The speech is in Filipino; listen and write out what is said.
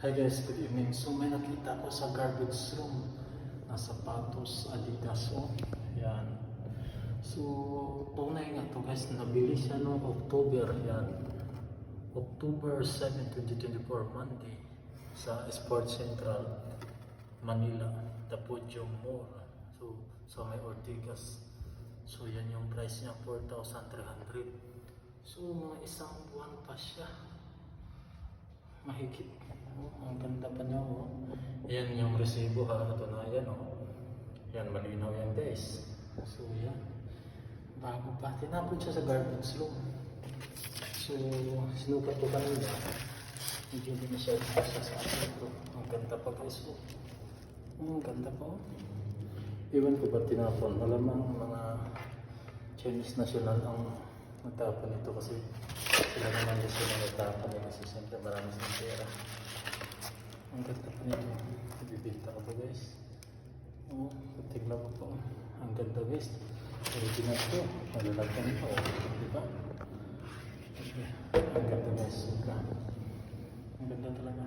Hi guys, good evening. So may nakita ko sa garbage room na sapatos, Adidas. Oh, yan. So tunay nga to guys, nabili siya noong October. Yan. October 7, 2024, Monday sa Sports Central, Manila, The Podium Mall. So sa may Ortigas. So yan yung price niya, 4,300. So mga isang buwan pa siya. Mahigit. Oh, ang ganda pa niya. Oh. Yan yung resibo ha. Ito na yan. Oh. Yan, malinaw yan guys. So yan. Bago pa. Tinapon siya sa garbage room. So sinukat ko kanina. Medyo hindi masyado pa siya sa akin ko. Ang ganda pa guys. Oh. Ang ganda pa. Oh. Iwan ko ba tinapon? Malamang mga Chinese national ang nagtapon ito kasi sila naman yung sila nagtapon eh, kasi siyempre marami silang pera. Ang ganda pa nito. Ibibinta ko ba guys? Oo, tignan mo po. Ang ganda guys. Original ko. Malalagyan ito. Diba? Okay. Ang ganda guys. Sobra. Ang ganda talaga.